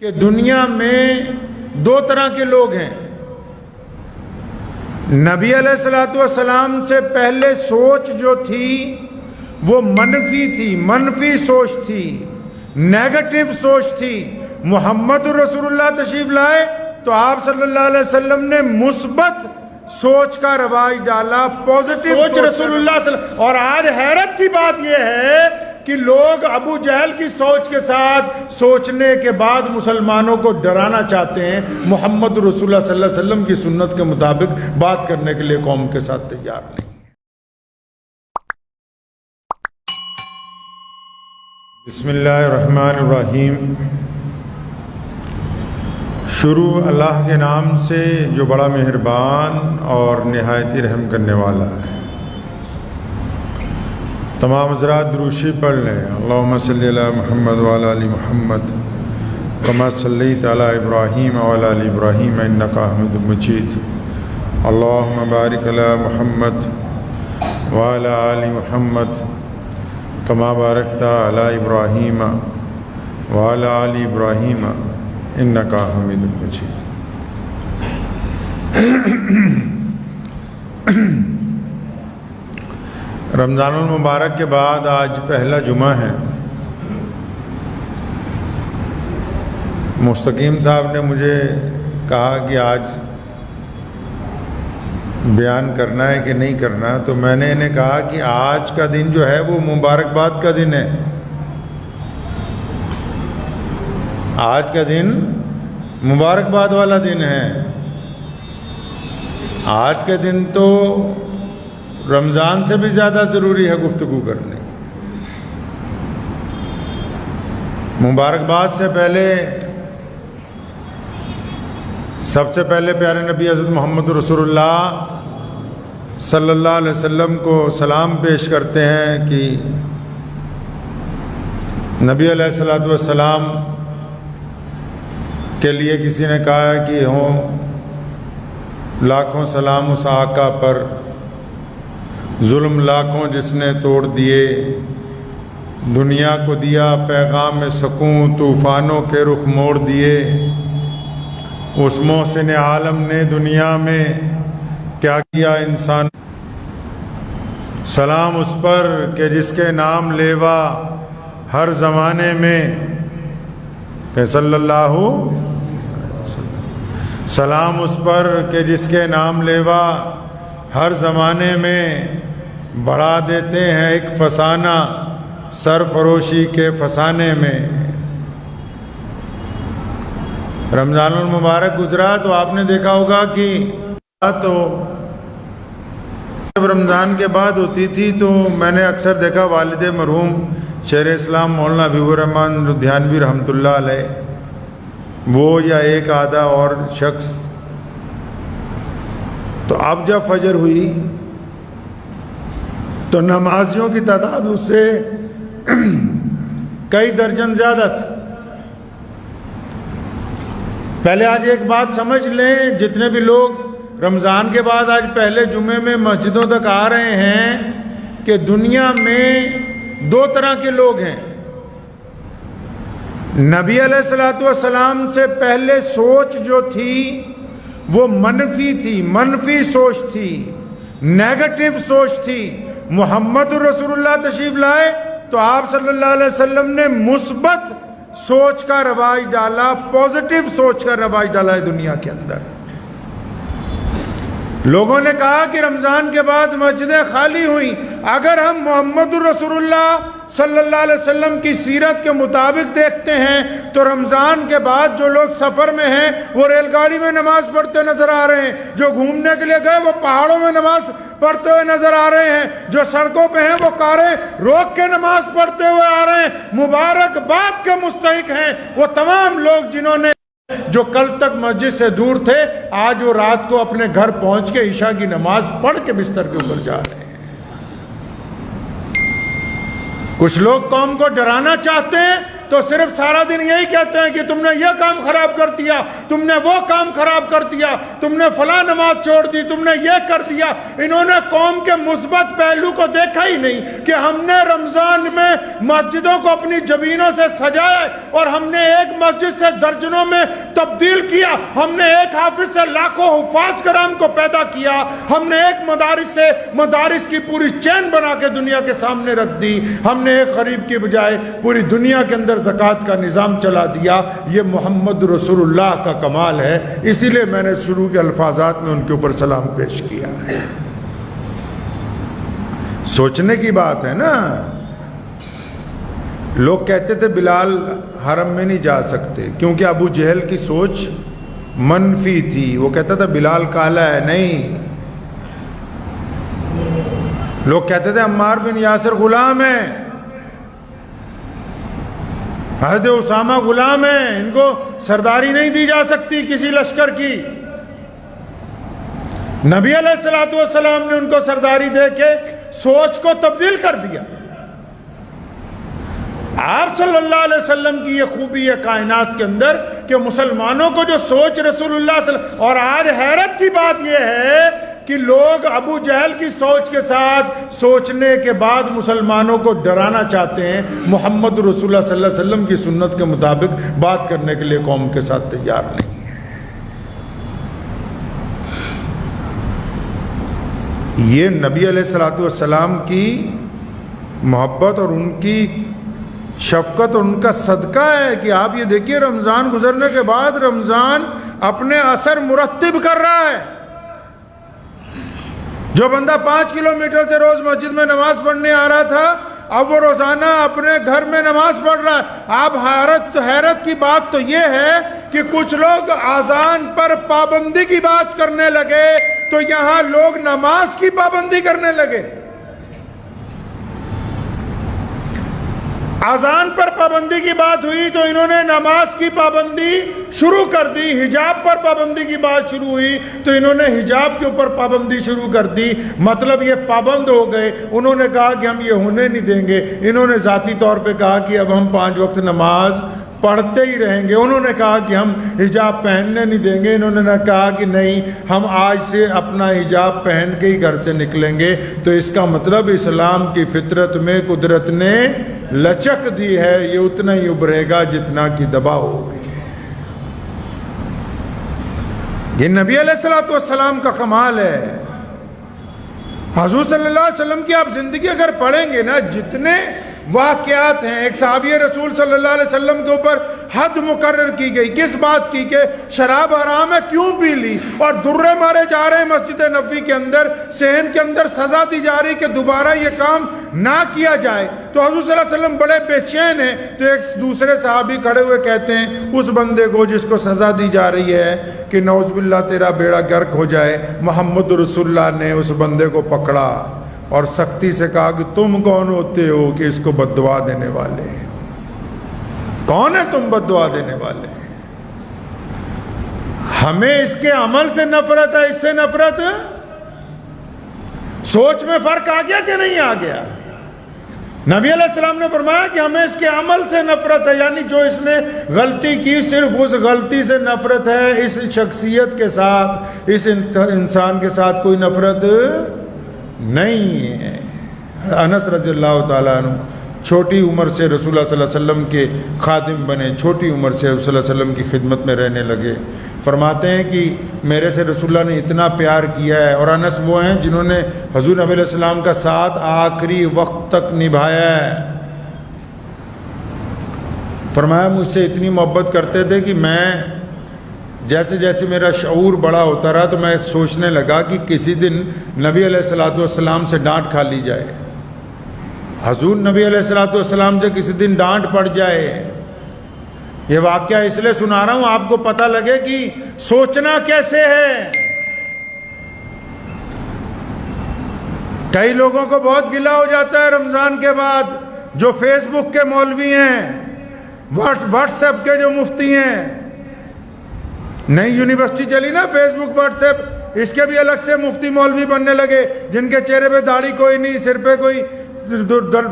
کہ دنیا میں دو طرح کے لوگ ہیں. نبی علیہ الصلوۃ والسلام سے پہلے سوچ جو تھی وہ منفی تھی، منفی سوچ تھی، نیگیٹو سوچ تھی. محمد رسول اللہ تشریف لائے تو آپ صلی اللہ علیہ وسلم نے مثبت سوچ کا رواج ڈالا، پازیٹیو سوچ رسول اللہ صلی اللہ علیہ وسلم. اور آج حیرت کی بات یہ ہے کہ لوگ ابو جہل کی سوچ کے ساتھ سوچنے کے بعد مسلمانوں کو ڈرانا چاہتے ہیں. محمد رسول اللہ صلی اللہ علیہ وسلم کی سنت کے مطابق بات کرنے کے لیے قوم کے ساتھ تیار نہیں. بسم اللہ الرحمن الرحیم. شروع اللہ کے نام سے جو بڑا مہربان اور نہایت رحم کرنے والا ہے. تمام حضرات دروشی پڑھ لیں. اللہم صلی علی محمد وعلی آل محمد کما صلیت علی ابراہیم وعلی آل ابراہیم انک حمید مجید. اللہم بارک علی محمد وعلی آل محمد کما بارکت علی ابراہیم وعلی آل ابراہیم انک حمید مجید. رمضان المبارک کے بعد آج پہلا جمعہ ہے. مستقیم صاحب نے مجھے کہا کہ آج بیان کرنا ہے کہ نہیں کرنا، تو میں نے انہیں کہا کہ آج کا دن جو ہے وہ مبارکباد کا دن ہے. آج کا دن مبارکباد والا دن ہے. آج کا دن تو رمضان سے بھی زیادہ ضروری ہے گفتگو کرنے. مبارکباد سے پہلے سب سے پہلے پیارے نبی حضرت محمد رسول اللہ صلی اللہ علیہ وسلم کو سلام پیش کرتے ہیں کہ نبی علیہ الصلوۃ والسلام کے لیے کسی نے کہا ہے کہ ہوں لاکھوں سلام اس آقا پر، ظلم لاکھوں جس نے توڑ دیے، دنیا کو دیا پیغام سکون، طوفانوں کے رخ موڑ دیے. اس محسن عالم نے دنیا میں کیا کیا انسان. سلام اس پر کہ جس کے نام لیوا ہر زمانے میں کہ صلی اللہ. سلام اس پر کہ جس کے نام لیوا ہر زمانے میں بڑھا دیتے ہیں ایک فسانہ سرفروشی کے فسانے میں. رمضان المبارک گزرا تو آپ نے دیکھا ہوگا کہ تو جب رمضان کے بعد ہوتی تھی تو میں نے اکثر دیکھا والد مرحوم شیر اسلام مولانا حبیب الرحمن لدھیانوی رحمۃ اللہ علیہ، وہ یا ایک آدھا اور شخص، تو اب جب فجر ہوئی تو نمازیوں کی تعداد اس سے کئی درجن زیادہ تھی. پہلے آج ایک بات سمجھ لیں، جتنے بھی لوگ رمضان کے بعد آج پہلے جمعے میں مسجدوں تک آ رہے ہیں، کہ دنیا میں دو طرح کے لوگ ہیں. نبی علیہ الصلوۃ والسلام سے پہلے سوچ جو تھی وہ منفی تھی، منفی سوچ تھی، نیگیٹو سوچ تھی. محمد رسول اللہ تشریف لائے تو آپ صلی اللہ علیہ وسلم نے مثبت سوچ کا رواج ڈالا، پازیٹیو سوچ کا رواج ڈالا ہے دنیا کے اندر. لوگوں نے کہا کہ رمضان کے بعد مسجدیں خالی ہوئیں. اگر ہم محمد رسول اللہ صلی اللہ علیہ وسلم کی سیرت کے مطابق دیکھتے ہیں تو رمضان کے بعد جو لوگ سفر میں ہیں وہ ریل گاڑی میں نماز پڑھتے نظر آ رہے ہیں، جو گھومنے کے لیے گئے وہ پہاڑوں میں نماز پڑھتے ہوئے نظر آ رہے ہیں، جو سڑکوں پہ ہیں وہ کاریں روک کے نماز پڑھتے ہوئے آ رہے ہیں. مبارکباد کے مستحق ہیں وہ تمام لوگ جنہوں نے جو کل تک مسجد سے دور تھے، آج وہ رات کو اپنے گھر پہنچ کے عشاء کی نماز پڑھ کے بستر کے اوپر جا رہے ہیں. کچھ لوگ قوم کو ڈرانا چاہتے ہیں تو تو صرف سارا دن یہی کہتے ہیں کہ تم نے یہ کام خراب کر دیا، تم نے وہ کام خراب کر دیا، تم نے فلاں نماز چھوڑ دی، تم نے یہ کر دیا۔ انہوں نے قوم کے مثبت پہلو کو دیکھا ہی نہیں کہ ہم نے رمضان میں مسجدوں کو اپنی جبینوں سے سجایا اور ہم نے ایک مسجد سے درجنوں میں تبدیل کیا، ہم نے ایک حافظ سے لاکھوں حفاظ کرام کو پیدا کیا، ہم نے ایک مدارس سے مدارس کی پوری چین بنا کے دنیا کے سامنے رکھ دی، ہم نے ایک غریب کی بجائے پوری دنیا کے اندر زکوٰۃ کا نظام چلا دیا۔ یہ محمد رسول اللہ کا کمال ہے، اسی لیے میں نے شروع کے الفاظات میں ان کے اوپر سلام پیش کیا ہے۔ سوچنے کی بات ہے نا، لوگ کہتے تھے بلال حرم میں نہیں جا سکتے کیونکہ ابو جہل کی سوچ منفی تھی، وہ کہتا تھا بلال کالا ہے، نہیں۔ لوگ کہتے تھے عمار بن یاسر غلام ہیں، حضرت اسامہ غلام ہیں، ان کو سرداری نہیں دی جا سکتی کسی لشکر کی۔ نبی علیہ السلام نے ان کو سرداری دے کے سوچ کو تبدیل کر دیا۔ آپ صلی اللہ علیہ وسلم کی یہ خوبی ہے کائنات کے اندر کہ مسلمانوں کو جو سوچ رسول اللہ صلی اللہ علیہ وسلم، اور آج حیرت کی بات یہ ہے کہ لوگ ابو جہل کی سوچ کے ساتھ سوچنے کے بعد مسلمانوں کو ڈرانا چاہتے ہیں، محمد رسول اللہ صلی اللہ علیہ وسلم کی سنت کے مطابق بات کرنے کے لیے قوم کے ساتھ تیار نہیں ہے۔ یہ نبی علیہ السلام کی محبت اور ان کی شفقت اور ان کا صدقہ ہے کہ آپ یہ دیکھیے رمضان گزرنے کے بعد رمضان اپنے اثر مرتب کر رہا ہے۔ جو بندہ 5 کلومیٹر سے روز مسجد میں نماز پڑھنے آ رہا تھا، اب وہ روزانہ اپنے گھر میں نماز پڑھ رہا ہے۔ آپ حیرت کی بات تو یہ ہے کہ کچھ لوگ اذان پر پابندی کی بات کرنے لگے تو یہاں لوگ نماز کی پابندی کرنے لگے۔ اذان پر پابندی کی بات ہوئی تو انہوں نے نماز کی پابندی شروع کر دی، حجاب پر پابندی کی بات شروع ہوئی تو انہوں نے حجاب کے اوپر پابندی شروع کر دی۔ مطلب یہ پابند ہو گئے، انہوں نے کہا کہ ہم یہ ہونے نہیں دیں گے۔ انہوں نے ذاتی طور پہ کہا کہ اب ہم 5 وقت نماز پڑھتے ہی رہیں گے۔ انہوں نے کہا کہ ہم حجاب پہننے نہیں دیں گے۔ انہوں نے کہا کہ نہیں، ہم آج سے اپنا حجاب پہن کے ہی گھر سے نکلیں گے۔ تو اس کا مطلب اسلام کی فطرت میں قدرت نے لچک دی ہے، یہ اتنا ہی ابھرے گا جتنا کی دبا ہوگی۔ یہ نبی علیہ السلام کا کمال ہے۔ حضور صلی اللہ علیہ وسلم کی آپ زندگی اگر پڑھیں گے نا، جتنے واقعات ہیں، ایک صحابی رسول صلی اللہ علیہ وسلم کے اوپر حد مقرر کی گئی کس بات کی کہ شراب حرام ہے کیوں پی لی، اور درے مارے جا رہے ہیں مسجد نبوی کے اندر، صحن کے اندر سزا دی جا رہی کہ دوبارہ یہ کام نہ کیا جائے۔ تو حضور صلی اللہ علیہ وسلم بڑے بے چین ہیں، تو ایک دوسرے صحابی کھڑے ہوئے کہتے ہیں اس بندے کو جس کو سزا دی جا رہی ہے کہ نعوذ باللہ تیرا بیڑا غرق ہو جائے، محمد رسول اللہ نے اس بندے کو پکڑا اور سختی سے کہا کہ تم کون ہوتے ہو کہ اس کو بددعا دینے والے ہیں؟ کون ہے تم بددعا دینے والے ہیں؟ ہمیں اس کے عمل سے نفرت ہے، اس سے نفرت ہے؟ سوچ میں فرق آ گیا کہ نہیں آ گیا؟ نبی علیہ السلام نے فرمایا کہ ہمیں اس کے عمل سے نفرت ہے، یعنی جو اس نے غلطی کی صرف اس غلطی سے نفرت ہے، اس شخصیت کے ساتھ، اس انسان کے ساتھ کوئی نفرت نہیں ہے۔ انس رضی اللہ تعالیٰ عنہ چھوٹی عمر سے رسول اللہ صلی اللہ علیہ وسلم کے خادم بنے، چھوٹی عمر سے رسول اللہ صلی اللہ علیہ وسلم کی خدمت میں رہنے لگے۔ فرماتے ہیں کہ میرے سے رسول اللہ نے اتنا پیار کیا ہے، اور انس وہ ہیں جنہوں نے حضور نبی علیہ السلام کا ساتھ آخری وقت تک نبھایا ہے۔ فرمایا مجھ سے اتنی محبت کرتے تھے کہ میں جیسے جیسے میرا شعور بڑا ہوتا رہا تو میں سوچنے لگا کہ کسی دن نبی علیہ السلام سے ڈانٹ کھا لی جائے، حضور نبی علیہ السلام سے کسی دن ڈانٹ پڑ جائے۔ یہ واقعہ اس لیے سنا رہا ہوں آپ کو پتہ لگے کہ سوچنا کیسے ہے۔ کئی لوگوں کو بہت گلہ ہو جاتا ہے رمضان کے بعد، جو فیس بک کے مولوی ہیں، واٹس ایپ کے جو مفتی ہیں، نئی یونیورسٹی چلی نا فیس بک واٹس ایپ، اس کے بھی الگ سے مفتی مولوی بننے لگے، جن کے چہرے پہ داڑھی کوئی نہیں، سر پہ کوئی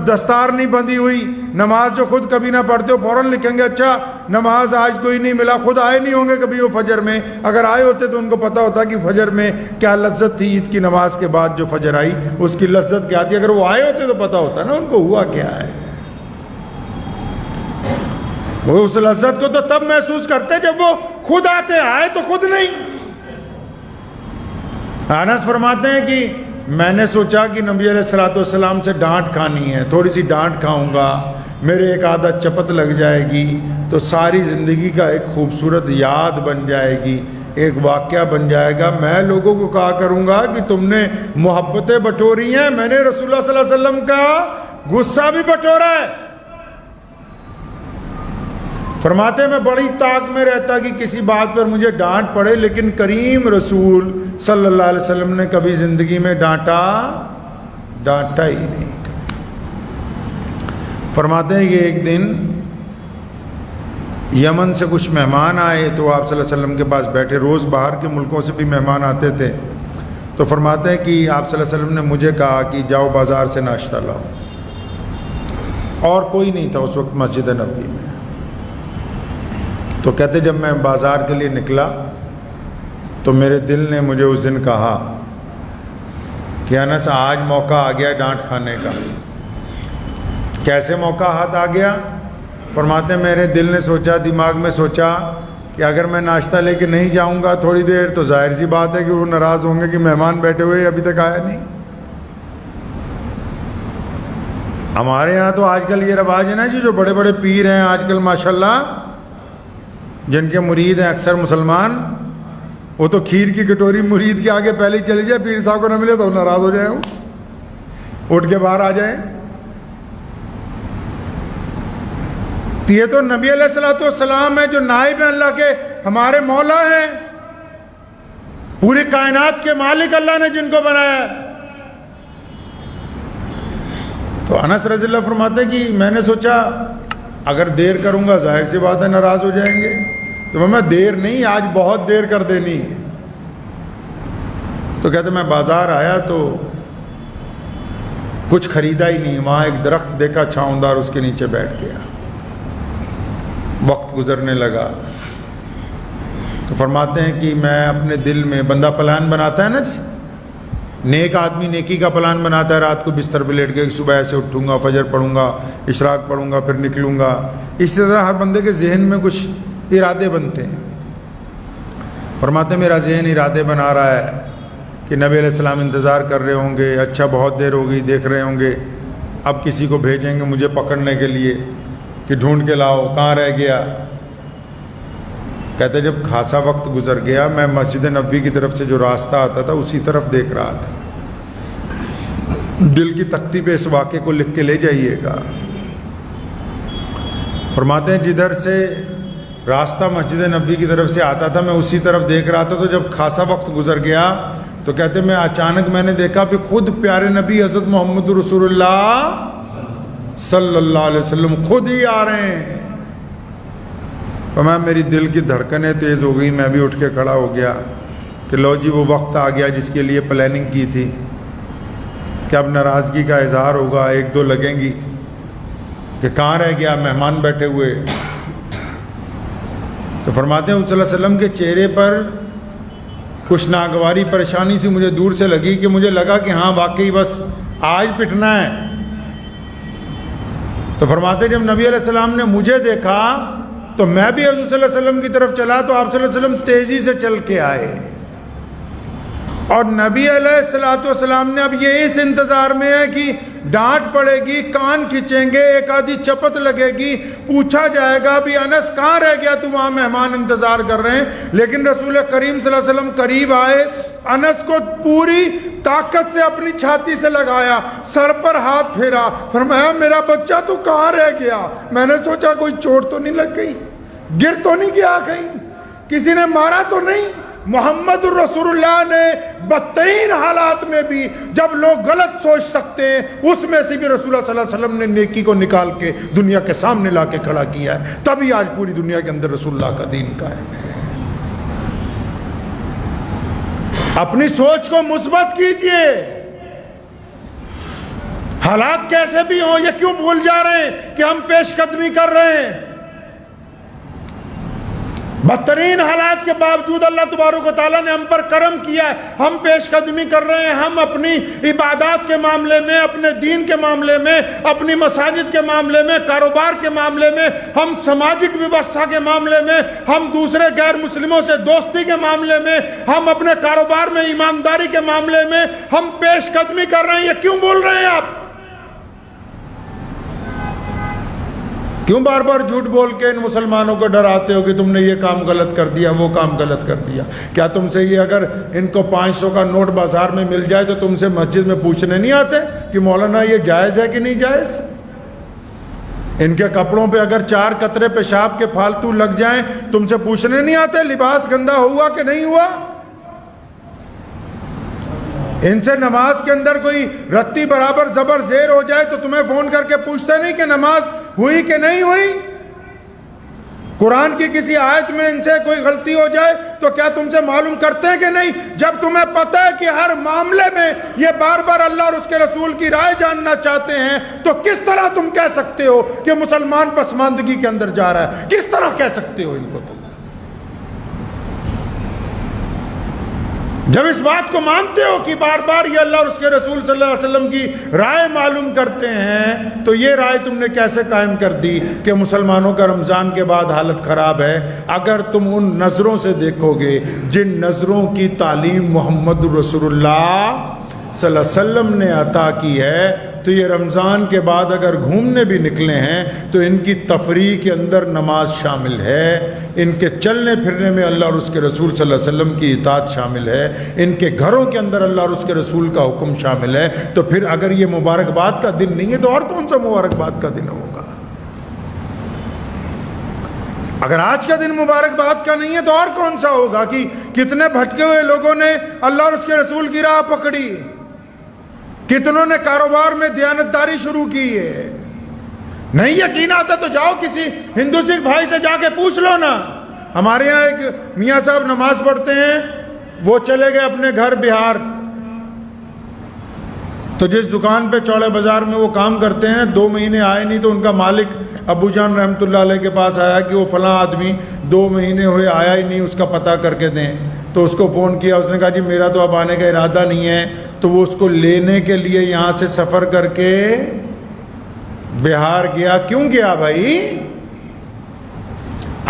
دستار نہیں بندھی ہوئی، نماز جو خود کبھی نہ پڑھتے ہو فوراً لکھیں گے اچھا نماز آج کوئی نہیں ملا، خود آئے نہیں ہوں گے کبھی وہ فجر میں، اگر آئے ہوتے تو ان کو پتہ ہوتا کہ فجر میں کیا لذت تھی، عید کی نماز کے بعد جو فجر آئی اس کی لذت کیا تھی، اگر وہ آئے ہوتے تو پتہ ہوتا نا ان کو ہوا کیا ہے۔ وہ اس لذت کو تو تب محسوس کرتے جب وہ خود آتے، آئے تو خود نہیں۔ انس فرماتے ہیں کہ میں نے سوچا کہ نبی علیہ الصلوۃ والسلام سے ڈانٹ کھانی ہے، تھوڑی سی ڈانٹ کھاؤں گا، میرے ایک عادت چپت لگ جائے گی تو ساری زندگی کا ایک خوبصورت یاد بن جائے گی، ایک واقعہ بن جائے گا، میں لوگوں کو کہا کروں گا کہ تم نے محبتیں بٹوری ہیں، میں نے رسول اللہ صلی اللہ علیہ وسلم کا غصہ بھی بٹورا ہے۔ فرماتے میں بڑی طاق میں رہتا کہ کسی بات پر مجھے ڈانٹ پڑے، لیکن کریم رسول صلی اللہ علیہ وسلم نے کبھی زندگی میں ڈانٹا ہی نہیں۔ فرماتے ہیں کہ ایک دن یمن سے کچھ مہمان آئے تو آپ صلی اللہ علیہ وسلم کے پاس بیٹھے، روز باہر کے ملکوں سے بھی مہمان آتے تھے، تو فرماتے ہیں کہ آپ صلی اللہ علیہ وسلم نے مجھے کہا کہ جاؤ بازار سے ناشتہ لاؤ، اور کوئی نہیں تھا اس وقت مسجد نبوی میں۔ تو کہتے جب میں بازار کے لیے نکلا تو میرے دل نے مجھے اس دن کہا کہ انس آج موقع آ گیا ڈانٹ کھانے کا۔ کیسے موقع ہاتھ آ گیا؟ فرماتے ہیں میرے دل نے سوچا، دماغ میں سوچا کہ اگر میں ناشتہ لے کے نہیں جاؤں گا تھوڑی دیر تو ظاہر سی بات ہے کہ وہ ناراض ہوں گے کہ مہمان بیٹھے ہوئے ابھی تک آیا نہیں۔ ہمارے ہاں تو آج کل یہ رواج ہے نا جی، جو بڑے بڑے پیر ہیں آج کل ماشاءاللہ جن کے مرید ہیں اکثر مسلمان، وہ تو کھیر کی کٹوری مرید کے آگے پہلے ہی چلی جائے، پیر صاحب کو نہ ملے تو ناراض ہو جائیں، وہ اٹھ کے باہر آ جائیں۔ یہ تو نبی علیہ الصلوۃ والسلام ہے جو نائب ہیں اللہ کے، ہمارے مولا ہیں، پوری کائنات کے مالک اللہ نے جن کو بنایا ہے۔ تو انس رضی اللہ فرماتے ہیں کہ میں نے سوچا اگر دیر کروں گا ظاہر سی بات ہے ناراض ہو جائیں گے، تو میں دیر نہیں آج بہت دیر کر دینی ہے۔ تو کہتے میں بازار آیا تو کچھ خریدا ہی نہیں، وہاں ایک درخت دیکھا چھاؤندار، اس کے نیچے بیٹھ گیا، وقت گزرنے لگا۔ تو فرماتے ہیں کہ میں اپنے دل میں، بندہ پلان بناتا ہے نا جی، نیک آدمی نیکی کا پلان بناتا ہے، رات کو بستر پہ لیٹ کے صبح ایسے اٹھوں گا، فجر پڑھوں گا، اشراق پڑھوں گا، پھر نکلوں گا، اسی طرح ہر بندے کے ذہن میں کچھ ارادے بنتے ہیں۔ فرماتے ہیں میرا ذہن ارادے بنا رہا ہے کہ نبی علیہ السلام انتظار کر رہے ہوں گے، اچھا بہت دیر ہو گئی، دیکھ رہے ہوں گے، اب کسی کو بھیجیں گے مجھے پکڑنے کے لیے کہ ڈھونڈ کے لاؤ کہاں رہ گیا۔ کہتے جب خاصا وقت گزر گیا میں مسجد نبوی کی طرف سے جو راستہ آتا تھا اسی طرف دیکھ رہا تھا۔ دل کی تختی پہ اس واقعے کو لکھ کے لے جائیے گا۔ فرماتے ہیں جدھر سے راستہ مسجد نبوی کی طرف سے آتا تھا میں اسی طرف دیکھ رہا تھا، تو جب خاصا وقت گزر گیا تو کہتے میں اچانک میں نے دیکھا کہ خود پیارے نبی حضرت محمد رسول اللہ صلی اللہ علیہ وسلم خود ہی آ رہے ہیں۔ میری دل کی دھڑکنیں تیز ہو گئی، میں بھی اٹھ کے کھڑا ہو گیا کہ لو جی وہ وقت آ گیا جس کے لیے پلاننگ کی تھی کہ اب ناراضگی کا اظہار ہوگا، ایک دو لگیں گی کہ کہاں رہ گیا، مہمان بیٹھے ہوئے۔ تو فرماتے ہیں صلی اللہ علیہ وسلم کے چہرے پر کچھ ناگواری پریشانی سی مجھے دور سے لگی کہ مجھے لگا کہ ہاں واقعی بس آج پٹنا ہے۔ تو فرماتے ہیں جب نبی علیہ السلام نے مجھے دیکھا تو میں بھی حضور صلی اللہ علیہ وسلم کی طرف چلا تو آپ صلی اللہ علیہ وسلم تیزی سے چل کے آئے، اور نبی علیہ الصلوۃ والسلام نے اب یہ اس انتظار میں ہے کہ ڈانٹ پڑے گی، کان کھینچیں گے، ایک آدھی چپت لگے گی، پوچھا جائے گا بھی انس کہاں رہ گیا تو وہاں مہمان انتظار کر رہے ہیں۔ لیکن رسول کریم صلی اللہ علیہ وسلم قریب آئے، انس کو پوری طاقت سے اپنی چھاتی سے لگایا، سر پر ہاتھ پھیرا، فرمایا میرا بچہ تو کہاں رہ گیا؟ میں نے سوچا کوئی چوٹ تو نہیں لگ گئی، گر تو نہیں گیا کہیں، کسی نے مارا تو نہیں۔ محمد الرسول اللہ نے بدترین حالات میں بھی جب لوگ غلط سوچ سکتے ہیں اس میں سے بھی رسول اللہ صلی اللہ علیہ وسلم نے نیکی کو نکال کے دنیا کے سامنے لا کے کھڑا کیا ہے، تبھی آج پوری دنیا کے اندر رسول اللہ کا دین قائم ہے۔ اپنی سوچ کو مثبت کیجئے، حالات کیسے بھی ہوں، یہ کیوں بھول جا رہے ہیں کہ ہم پیش قدمی کر رہے ہیں؟ بدترین حالات کے باوجود اللہ تبارک و تعالیٰ نے ہم پر کرم کیا ہے، ہم پیش قدمی کر رہے ہیں۔ ہم اپنی عبادات کے معاملے میں، اپنے دین کے معاملے میں، اپنی مساجد کے معاملے میں، کاروبار کے معاملے میں، ہم سماجک ویوستھا کے معاملے میں، ہم دوسرے غیر مسلموں سے دوستی کے معاملے میں، ہم اپنے کاروبار میں ایمانداری کے معاملے میں ہم پیش قدمی کر رہے ہیں۔ یہ کیوں بول رہے ہیں آپ؟ کیوں بار بار جھوٹ بول کے ان مسلمانوں کو ڈراتے ہو کہ تم نے یہ کام غلط کر دیا، وہ کام غلط کر دیا؟ کیا تم سے یہ اگر ان کو 500 کا نوٹ بازار میں مل جائے تو تم سے مسجد میں پوچھنے نہیں آتے کہ مولانا یہ جائز ہے کہ نہیں جائز؟ ان کے کپڑوں پہ اگر 4 قطرے پیشاب کے فالتو لگ جائیں تم سے پوچھنے نہیں آتے لباس گندا ہوا کہ نہیں ہوا؟ ان سے نماز کے اندر کوئی رتی برابر زبر زیر ہو جائے تو تمہیں فون کر کے پوچھتے نہیں کہ نماز ہوئی کہ نہیں ہوئی؟ قرآن کی کسی آیت میں ان سے کوئی غلطی ہو جائے تو کیا تم سے معلوم کرتے ہیں کہ نہیں؟ جب تمہیں پتہ ہے کہ ہر معاملے میں یہ بار بار اللہ اور اس کے رسول کی رائے جاننا چاہتے ہیں تو کس طرح تم کہہ سکتے ہو کہ مسلمان پسماندگی کے اندر جا رہا ہے؟ کس طرح کہہ سکتے ہو ان کو تم؟ جب اس بات کو مانتے ہو کہ بار بار یہ اللہ اور اس کے رسول صلی اللہ علیہ وسلم کی رائے معلوم کرتے ہیں تو یہ رائے تم نے کیسے قائم کر دی کہ مسلمانوں کا رمضان کے بعد حالت خراب ہے؟ اگر تم ان نظروں سے دیکھو گے جن نظروں کی تعلیم محمد رسول اللہ صلی اللہ علیہ وسلم نے عطا کی ہے تو یہ رمضان کے بعد اگر گھومنے بھی نکلے ہیں تو ان کی تفریح کے اندر نماز شامل ہے، ان کے چلنے پھرنے میں اللہ اور اس کے رسول صلی اللہ علیہ وسلم کی اطاعت شامل ہے، ان کے گھروں کے اندر اللہ اور اس کے رسول کا حکم شامل ہے۔ تو پھر اگر یہ مبارکباد کا دن نہیں ہے تو اور کون سا مبارکباد کا دن ہوگا؟ اگر آج کا دن مبارکباد کا نہیں ہے تو اور کون سا ہوگا؟ کہ کتنے بھٹکے ہوئے لوگوں نے اللہ اور اس کے رسول کی راہ پکڑی، کتنوں نے کاروبار میں دیانتداری شروع کی ہے۔ نہیں یقین آتا تو جاؤ کسی ہندو سکھ بھائی سے جا کے پوچھ لو نا۔ ہمارے ہاں ایک میاں صاحب نماز پڑھتے ہیں، وہ چلے گئے اپنے گھر بہار، تو جس دکان پہ چوڑے بازار میں وہ کام کرتے ہیں 2 مہینے آئے نہیں تو ان کا مالک ابو جان رحمۃ اللہ علیہ کے پاس آیا کہ وہ فلاں آدمی 2 مہینے ہوئے آیا ہی نہیں، اس کا پتہ کر کے دیں۔ تو اس کو فون کیا، اس نے کہا جی میرا تو اب آنے کا ارادہ نہیں ہے۔ تو وہ اس کو لینے کے لیے یہاں سے سفر کر کے بہار گیا۔ کیوں گیا بھائی؟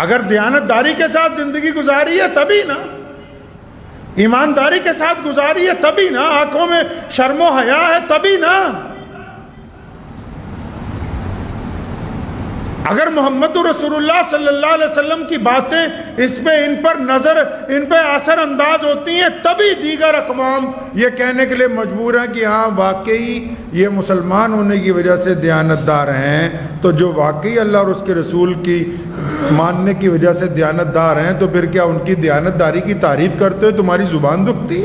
اگر دیانتداری کے ساتھ زندگی گزاری ہے تبھی نا، ایمانداری کے ساتھ گزاری ہے تبھی نا، آنکھوں میں شرم و حیا ہے تبھی نا۔ اگر محمد رسول اللہ صلی اللہ علیہ وسلم کی باتیں اس پہ ان پر نظر، ان پہ اثر انداز ہوتی ہیں تبھی دیگر اقوام یہ کہنے کے لیے مجبور ہیں کہ ہاں واقعی یہ مسلمان ہونے کی وجہ سے دیانتدار ہیں۔ تو جو واقعی اللہ اور اس کے رسول کی ماننے کی وجہ سے دیانتدار ہیں تو پھر کیا ان کی دیانتداری کی تعریف کرتے ہوئے تمہاری زبان دکھتی؟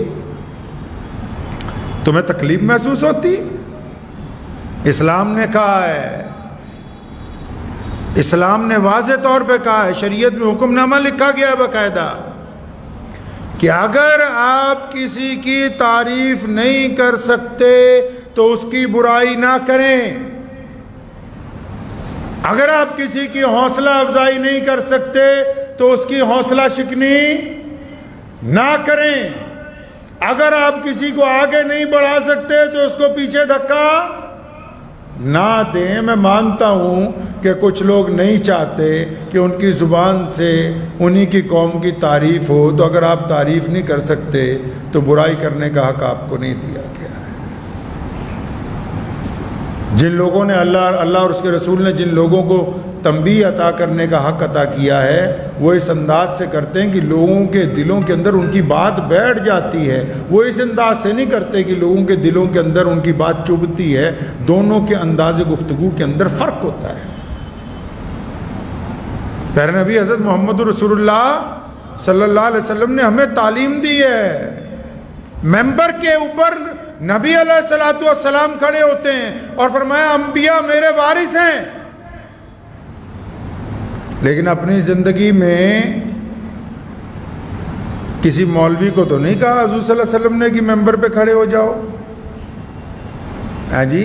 تمہیں تکلیف محسوس ہوتی؟ اسلام نے کہا ہے، اسلام نے واضح طور پہ کہا ہے، شریعت میں حکم نامہ لکھا گیا ہے باقاعدہ کہ اگر آپ کسی کی تعریف نہیں کر سکتے تو اس کی برائی نہ کریں، اگر آپ کسی کی حوصلہ افزائی نہیں کر سکتے تو اس کی حوصلہ شکنی نہ کریں، اگر آپ کسی کو آگے نہیں بڑھا سکتے تو اس کو پیچھے دھکا نہ دیں۔ میں مانتا ہوں کہ کچھ لوگ نہیں چاہتے کہ ان کی زبان سے انہی کی قوم کی تعریف ہو، تو اگر آپ تعریف نہیں کر سکتے تو برائی کرنے کا حق آپ کو نہیں دیا گیا ہے۔ جن لوگوں نے اللہ اور اس کے رسول نے جن لوگوں کو تنبیہ عطا کرنے کا حق عطا کیا ہے وہ اس انداز سے کرتے ہیں کہ لوگوں کے دلوں کے اندر ان کی بات بیٹھ جاتی ہے۔ وہ اس انداز سے نہیں کرتے کہ لوگوں کے دلوں کے اندر ان کی بات چبھتی ہے۔ دونوں کے انداز گفتگو کے اندر فرق ہوتا ہے۔ پیارے نبی حضرت محمد رسول اللہ صلی اللہ علیہ وسلم نے ہمیں تعلیم دی ہے۔ ممبر کے اوپر نبی علیہ الصلوۃ والسلام کھڑے ہوتے ہیں اور فرمایا انبیاء میرے وارث ہیں، لیکن اپنی زندگی میں کسی مولوی کو تو نہیں کہا حضور صلی اللہ علیہ وسلم نے کہ ممبر پہ کھڑے ہو جاؤ۔ ہاں جی،